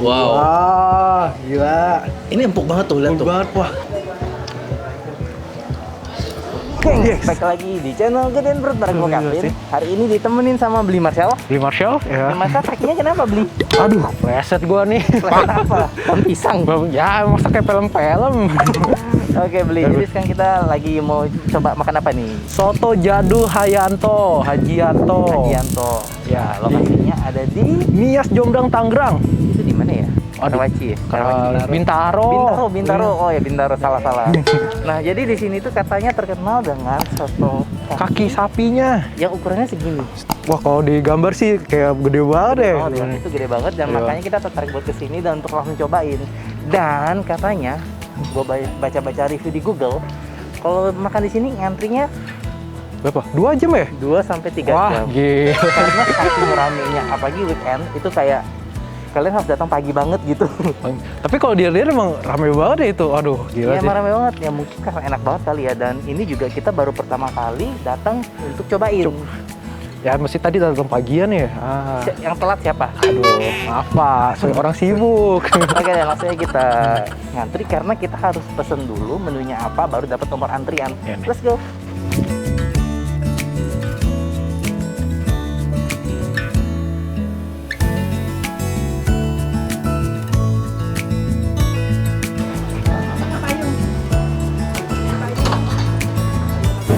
Wow. Wah, gila. Ini empuk banget tuh, lihat Empuk tuh. banget, wah. Oke, back lagi di channel Gedein Perut bareng gue Kevin. Hari ini ditemenin sama Beli Marshall. Beli Marshall ya. Beli Marshall kakinya kenapa Beli? Aduh, preset gua nih. Selain apa? Daun pisang. Ya, masa kayak film-film. Oke Beli, jadi sekarang kita lagi mau coba makan apa nih? Soto Jadul Hajianto. Hajianto. Ya, lokasinya ada di Nias Jombang Tangerang. itu di mana ya? Aduh. Karawaci ya? Karawaci. Bintaro. Bintaro. Oh ya Bintaro, salah. Nah, jadi di sini tuh katanya terkenal dengan soto Kaki sapinya. yang ukurannya segini. Wah, kalau di gambar sih kayak gede banget deh. Oh, dan itu gede banget dan Iya. makanya kita tertarik buat kesini dan untuk langsung cobain. Dan katanya, gue baca-baca review di Google, kalau makan di sini ngantrinya Berapa? 2 jam ya? 2 sampai 3 Wah, jam. gila. Karena saking ramenya, apalagi weekend itu kayak kalian harus datang pagi banget gitu. Tapi kalau dilihat emang rame banget ya itu. Aduh, gila Iya, sih. rame banget. Ya mungkin karena enak banget kali ya. Dan ini juga kita baru pertama kali datang untuk cobain. Ya, mesti tadi datang pagian ya. Yang telat siapa? Aduh, maaf Pak, saya orang sibuk. Oke deh, langsung aja kita ngantri karena kita harus pesen dulu menunya apa, baru dapat nomor antrian. Iya nih. Let's go.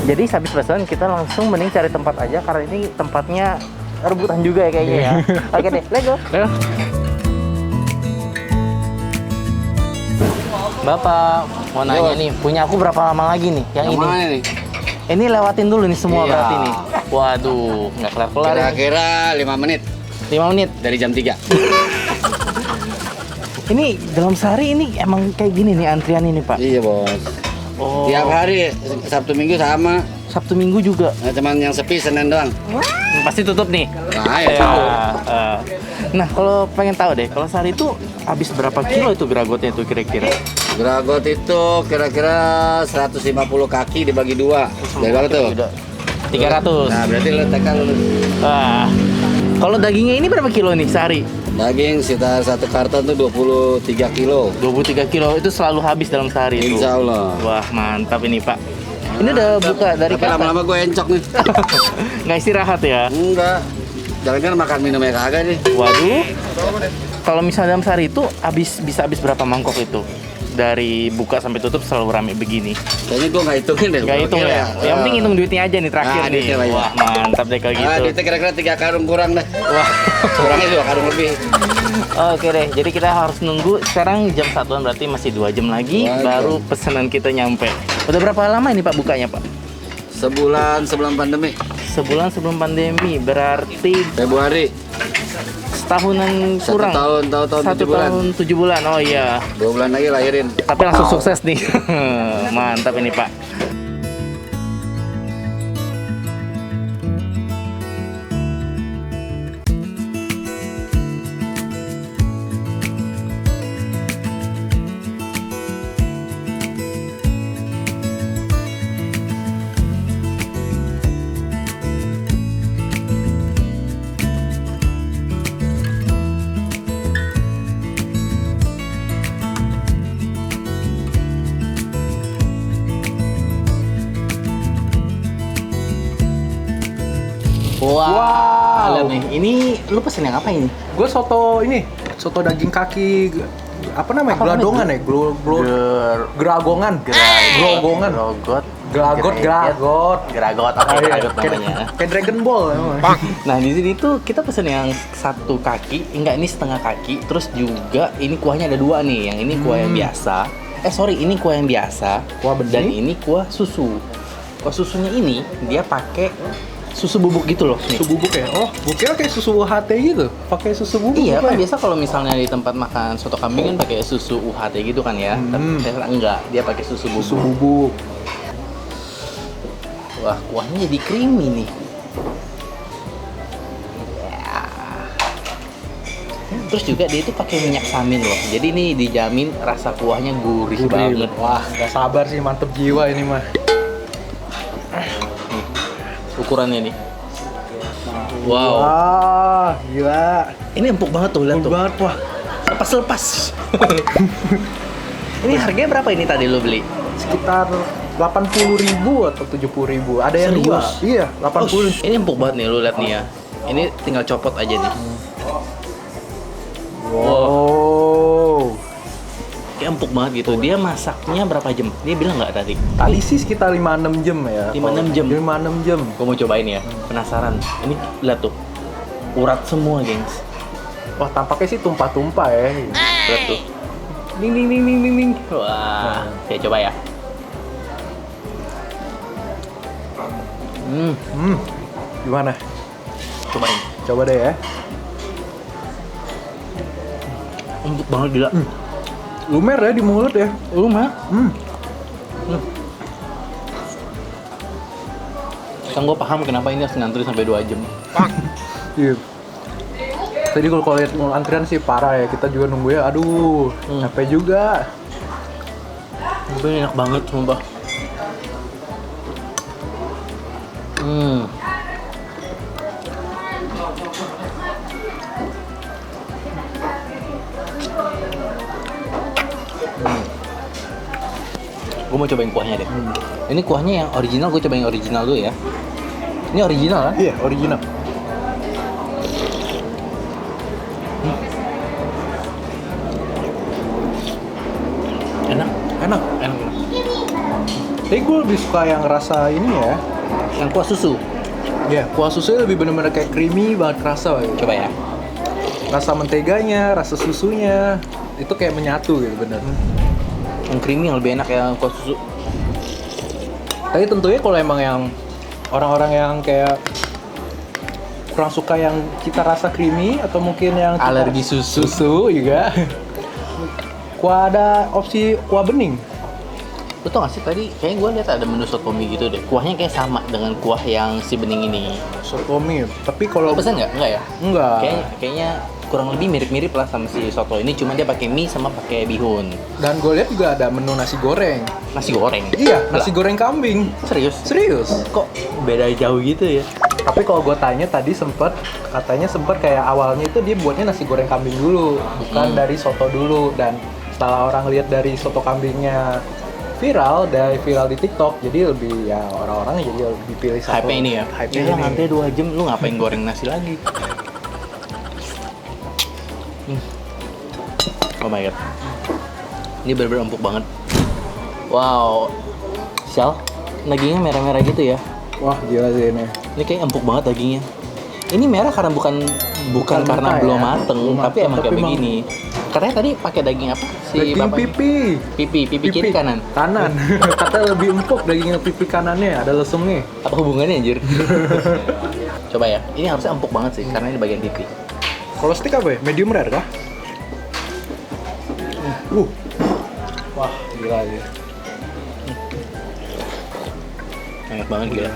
Jadi habis pesan kita langsung mending cari tempat aja karena ini tempatnya rebutan juga ya kayaknya ya. Oke deh, let's go. Ya. Bapak, mau nanya nih, punya aku berapa lama lagi nih yang ini? Mana nih? Ini lewatin dulu nih semua Iya. berarti nih. Waduh, nggak kelar-kelar ya. Kira-kira 5 menit 5 menit. dari jam 3. Ini dalam sehari ini emang kayak gini nih antrian ini, Pak? Iya, Bos. Oh. Tiap hari, Sabtu Minggu sama. Sabtu Minggu juga. Nah, cuman yang sepi Senin doang. Pasti tutup nih. Nah, ya tahu. Nah, kalau pengen tahu deh, kalau sehari itu habis berapa kilo itu geragotnya itu kira-kira? Gragot itu kira-kira 150 kaki dibagi 2. Dari berapa tuh? 300. Nah, berarti lu tekan lu. Wah. Kalau dagingnya ini berapa kilo nih sehari? Daging sekitar 1 karton tuh 23 kilo. 23 kilo itu selalu habis dalam sehari itu. Insya Allah. Wah, mantap ini, Pak. Ini udah buka dari Tapi kapan? lama-lama gue encok nih. Nggak istirahat ya? Enggak. Jangan-jangan makan minumnya kagak nih. Waduh. Kalau misalnya dalam sehari itu bisa habis berapa mangkok itu? Dari buka sampai tutup selalu rame begini. Kayaknya gue nggak hitungin deh. Nggak hitung ya? Yang penting hitung duitnya aja nih terakhir Nah, nih. duitnya lah ya. Wah, mantap deh kalau Ah, gitu. duitnya kira-kira 3 karung kurang deh. Wah. Kurangnya 2 karung lebih. Oke deh, jadi kita harus nunggu sekarang jam 1-an berarti masih 2 jam lagi Waduh. baru pesanan kita nyampe. Udah berapa lama ini Pak bukanya Pak? Sebulan sebelum pandemi. Sebulan sebelum pandemi, berarti Februari. setahunan Satu kurang. tahun 7 bulan. 7 bulan, oh iya. 2 bulan lagi lahirin. Tapi langsung sukses nih. Mantap ini Pak. Wah, lihat nih. Ini lu pesen yang apa ini? Gue soto daging kaki apa namanya? Apa Geladongan namanya? ya? Geragongan. Grogongan. Gragot. Geragot. Oke, Geragot namanya. Kayak Dragon Ball emang. Nah, di sini tuh kita pesen yang 1 kaki, enggak ini setengah kaki, terus juga ini kuahnya ada 2 nih. Yang ini kuah yang biasa. Ini kuah yang biasa. Kuah bening. Dan ini kuah susu. Kuah susunya ini dia pakai susu bubuk gitu loh. Nih. Susu bubuk ya? Oh, gue kira kayak susu UHT gitu. Pakai susu bubuk. Iya, apa kan ya? biasa kalau misalnya di tempat makan soto kambing kan pakai susu UHT gitu kan ya. Tapi ternyata enggak, dia pakai susu bubuk. Susu bubuk. Wah, kuahnya jadi creamy nih. Ya. Terus juga dia itu pakai minyak samin loh. Jadi ini dijamin rasa kuahnya gurih banget. Wah, gak sabar sih, mantep jiwa ini mah. Ukurannya nih. Wow. Wah, gila. Ini empuk banget tuh, lihat Empuk tuh. banget, wah. lepas. Ini harganya berapa ini tadi lo beli? Sekitar 80.000 atau 70.000. Ada yang dua. Serius? Iya, 80. Ini empuk banget nih, lu lihat nih ya. Ini tinggal copot aja nih. Wow. Kayak empuk banget gitu. Dia masaknya berapa jam? Dia bilang nggak tadi? Tadi sih sekitar 5-6 jam ya. 5-6 jam. 5-6 jam. Gue mau cobain ya. Penasaran. Ini lihat tuh. Urat semua, gengs. Wah, tampaknya sih tumpah-tumpah ya. Lihat tuh. Ding. Wah, ya coba ya. Gimana? Cobain. Coba deh ya. Empuk banget gila. Lumer ya di mulut ya. Lu mah? Kan gue paham kenapa ini harus ngantri sampai 2 jam. Iya. Tadi kalau lihat antrian sih parah ya. Kita juga nunggu ya. Aduh, capek juga. Ini enak banget, sumpah. Gue mau cobain kuahnya deh. Ini kuahnya yang original, gue cobain yang original dulu ya. Ini original kan? Iya, original. Enak. Enak. Tapi gue lebih suka yang rasa ini ya. Yang kuah susu. Ya, kuah susunya lebih bener-bener kayak creamy banget rasa. Ya. Coba ya. Rasa menteganya, rasa susunya itu kayak menyatu gitu bener. Yang creamy yang lebih enak ya kuah susu. Tapi tentunya kalau emang yang orang-orang yang kayak kurang suka yang cita rasa creamy atau mungkin yang cita Alergi susu. juga. Kuah ada opsi kuah bening. Lu tau gak sih tadi kayaknya gue lihat ada menu sotomi gitu deh. Kuahnya kayak sama dengan kuah yang si bening ini. Sotomi, tapi kalau Lu pesan nggak? Enggak ya? enggak. Kayaknya kurang lebih mirip-mirip lah sama si soto ini, cuma dia pakai mie sama pakai bihun. Dan gue lihat juga ada menu nasi goreng. Nasi goreng. Iya, nasi Lah, goreng kambing. serius? Serius. Kok beda jauh gitu ya? Tapi kalau gue tanya tadi katanya sempet kayak awalnya itu dia buatnya nasi goreng kambing dulu, bukan dari soto dulu. Dan setelah orang lihat dari soto kambingnya viral di TikTok, jadi lebih ya orang-orang jadi lebih pilih soto. Hype ini ya? Hype-nya Gila, ini. ngantri 2 jam, lu ngapain goreng nasi lagi? Oh my god. Ini bener-bener empuk banget. Wow. Shell, dagingnya merah-merah gitu ya. Wah, gila sih ini. Ini kayak empuk banget dagingnya. Ini merah karena bukan karena mentah belum ya. mateng, Belum tapi mateng, emang kayak tapi emang- begini. Katanya tadi pakai daging apa? Si Daging bapaknya? Pipi kiri kanan. Kanan. Kata lebih empuk daging pipi kanannya, ada lesungnya. Apa hubungannya anjir? Coba ya. Ini harusnya empuk banget sih karena ini bagian pipi. Kalau steak apa ya? Medium rare kah? Wah, gila ya. Enak banget gila.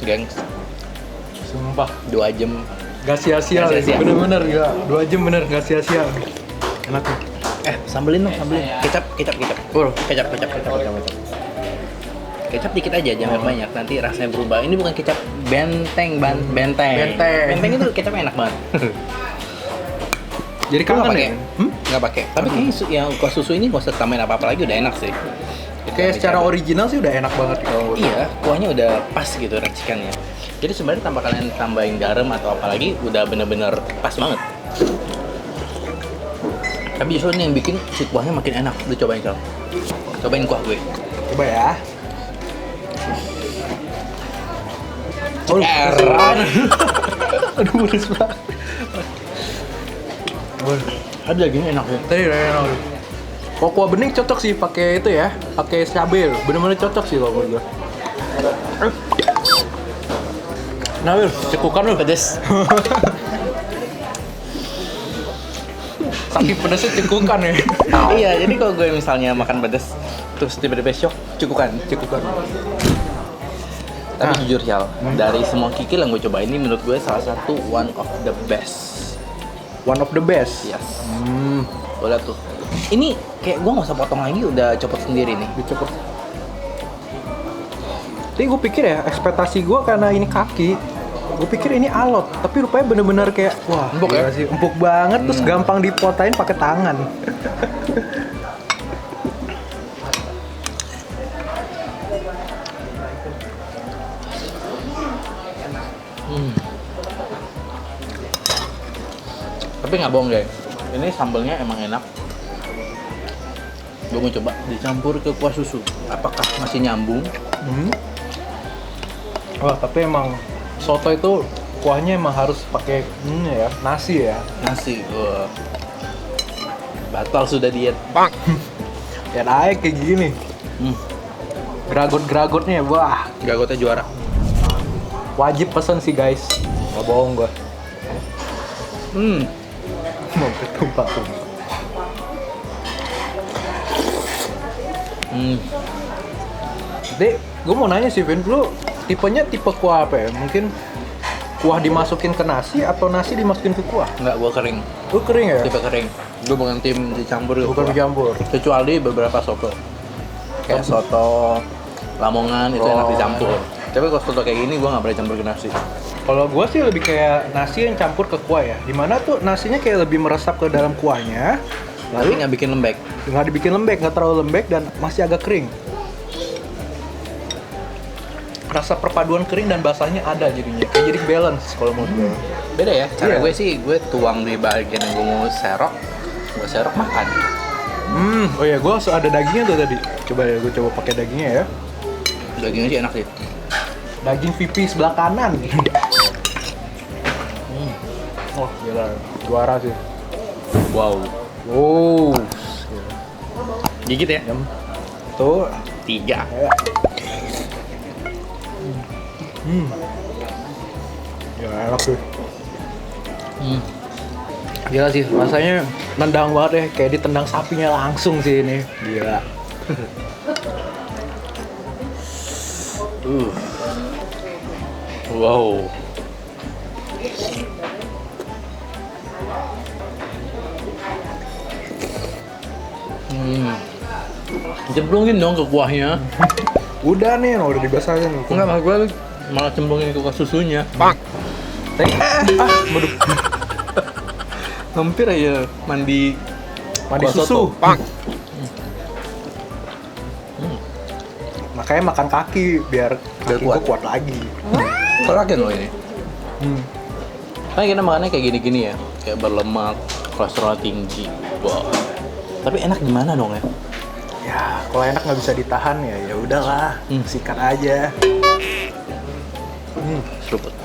Gengs, Sumpah. 2 jam. Gak sia-sia, Gak sia-sia. bener-bener gila. 2 jam bener gak sia-sia. Enak nih. Sambelin dong, sambelin. Kecap. Kecap. Kecap dikit aja, jangan banyak. Nanti rasanya berubah. Ini bukan kecap benteng. Benteng itu kecapnya enak banget. Jadi Lu nggak kangen pakai? ya? Nggak pakai. Tapi kayaknya yang kuah susu ini nggak usah tambahin apa-apa lagi, udah enak sih. Kayak secara original sih udah enak banget kalau Iya, kuahnya udah pas gitu racikannya. Jadi sebenarnya tanpa kalian tambahin garam atau apa lagi, udah bener-bener pas banget. Tapi justru ini yang bikin si kuahnya makin enak. Lu cobain Kal. Cobain kuah gue. Coba ya. Ceran. Aduh, pedes banget. Ada dagingnya enak ya. Tadi udah enak. Kalau kuah bening cocok sih pakai itu ya, pakai cabai. Bener-bener cocok sih kalau menurut gua. Nah, Wil, cekukan lu. Pedes. Saking pedasnya cekukan ya. Iya, jadi kalau gue misalnya makan pedes terus tiba-tiba shock, cekukan. Tapi jujur Syal, dari semua kikil yang gue coba ini menurut gue salah satu one of the best. One of the best. Yes. Gue liat tuh. Ini kayak gue nggak usah potong lagi, udah copot sendiri nih. Dicopot. Tapi gue pikir ya, ekspektasi gue karena ini kaki, Gue pikir ini alot, tapi rupanya bener-bener kayak wah, Empuk ya? gila sih, empuk banget terus gampang dipotain pakai tangan. Tapi nggak bohong guys, ini sambalnya emang enak. Gue mau coba dicampur ke kuah susu. Apakah masih nyambung? Wah, tapi emang soto itu kuahnya emang harus pakai ya, nasi ya. Nasi. Wah. Batal sudah diet. Lihat aja kayak gini. Geragot-geragotnya, wah, Gagotnya juara. wajib pesen sih guys. Gak bohong gua. Mau ketumpah-tumpah. Jadi, gue mau nanya sih, Vin, lu tipenya tipe kuah apa ya? Mungkin kuah dimasukin ke nasi atau nasi dimasukin ke kuah? Enggak, gua kering. Lu kering ya? Tipe kering. Gue bukan tim dicampur ke Bukan kuah. dicampur. Kecuali beberapa soto. Kayak soto Lamongan itu enak dicampur. Tapi kalau soto kayak gini gue nggak pernah campur ke nasi. Kalau gue sih lebih kayak nasi yang campur ke kuah ya. Dimana tuh nasinya kayak lebih meresap ke dalam kuahnya. Tapi nggak bikin lembek. Nggak dibikin lembek, nggak terlalu lembek dan masih agak kering. Rasa perpaduan kering dan basahnya ada jadinya. Kayak jadi balance kalau menurut gue. Beda ya. Cara Iya. gue sih gue tuang di bagian yang gue mau serok. Gue serok makan. Oh iya, gue ada dagingnya tuh tadi. Coba ya, gue coba pakai dagingnya ya. Dagingnya sih enak sih. Daging VP sebelah kanan. Oh gila, juara sih. Wow. Wow. Gigit ya. Tuh. 3. Ya. Ya enak sih. Gila sih, rasanya nendang banget deh, kayak ditendang sapinya langsung sih ini. Gila. Wow. Cemplungin dong ke kuahnya. Udah nih, udah dibasahin. Enggak, maksud gue malah cemplungin ke kuah susunya. Waduh. Hampir aja mandi Mandi kuah susu. soto. Makanya makan kaki biar kaki kuat. gue kuat lagi. Kolagen loh ini. Kan kita makannya kayak gini-gini ya, kayak berlemak, kolesterol tinggi. Wow. Tapi enak gimana dong ya? Ya, kalau enak nggak bisa ditahan ya, ya udahlah, sikat aja. Seruput.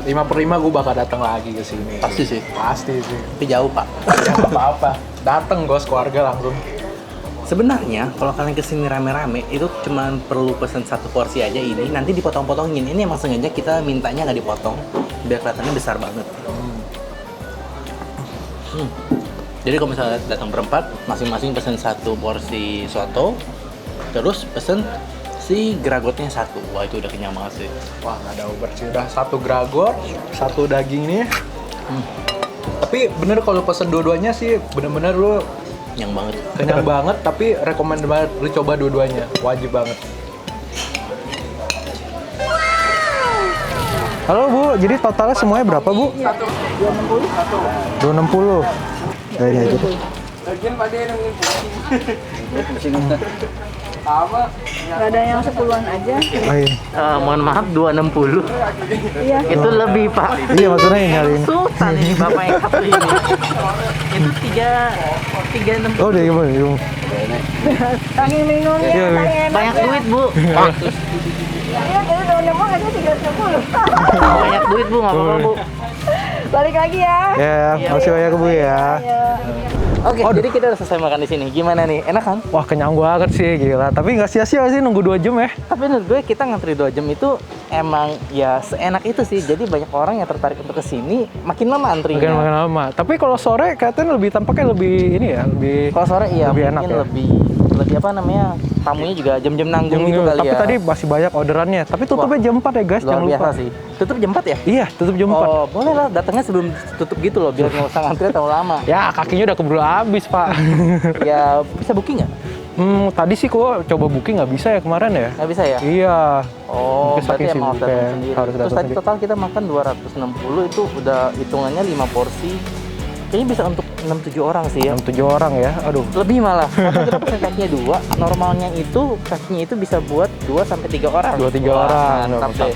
Lima per lima gue bakal datang lagi ke sini. Pasti sih. Pasti sih. Tapi jauh pak. Nggak apa-apa. Dateng gue keluarga langsung. Sebenarnya kalau kalian kesini rame-rame itu cuma perlu pesen 1 porsi aja ini, nanti dipotong-potongin. Ini emang sengaja kita mintanya nggak dipotong, biar kelihatannya besar banget. Jadi kalau misalnya datang berempat, masing-masing pesen 1 porsi soto, terus pesen si geragotnya 1. Wah itu udah kenyang banget sih. Wah, nggak ada uber sih. Udah 1 gragot, 1 daging nih. Tapi bener kalau pesen dua-duanya sih bener-bener lu Kenyang banget. kenyang banget, tapi rekomend banget lu coba dua-duanya. Wajib banget. Halo Bu, jadi totalnya semuanya berapa Bu? 260. 260. Ya ini aja deh. Gak ada yang 10-an aja. Oh, iya. Mohon maaf 260. Iya. Itu lebih pak. Iya maksudnya yang nyari ini. Sultan ini bapak yang satu ini. Itu 360. Oh, udah gimana? Saking bingungnya, Iya, saking enak. Banyak duit bu. Iya, jadi udah nemu aja 360. Banyak duit bu, nggak apa-apa bu. Balik lagi ya. Ya, makasih banyak Bu ya. Ya. Oke, jadi kita udah selesai makan di sini. Gimana nih? Enak kan? Wah, kenyang banget sih, gila. Tapi nggak sia-sia sih nunggu 2 jam ya. Tapi menurut gue kita ngantri 2 jam itu emang ya seenak itu sih. Jadi banyak orang yang tertarik untuk kesini, makin lama antrinya. Makin lama. Tapi kalau sore katanya tampaknya lebih ini ya, lebih Kalau sore iya lebih mungkin enak ya? lebih lebih apa namanya, tamunya juga jam-jam nanggung gitu kali Tapi ya. tadi masih banyak orderannya. Tapi tutupnya jam 4 ya guys, Luar jangan biasa lupa. sih. Tutup jam 4 ya? Iya, tutup jam 4. Oh, boleh lah datangnya sebelum tutup gitu loh, biar nggak usah ngantri terlalu lama. Ya, kakinya udah keburu habis, Pak. Ya, bisa booking nggak? Tadi sih kok coba booking nggak bisa ya kemarin ya? Nggak bisa ya? Iya. Oh, Mungkin berarti saking emang harus sibuknya, datang sendiri. harus Terus datang tadi sendiri. total kita makan 260 itu udah hitungannya 5 porsi. Kayaknya bisa untuk 6-7 orang sih ya. 6-7 orang ya, aduh. Lebih malah. Karena kita pakai kakinya 2, normalnya itu kakinya itu bisa buat 2-3 orang. 2-3 Wah, orang. Mantap deh.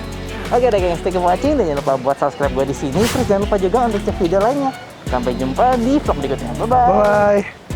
Oke deh gengs, thank you for watching dan jangan lupa buat subscribe gue di sini. Terus jangan lupa juga untuk cek video lainnya. Sampai jumpa di vlog berikutnya. Bye bye. Bye.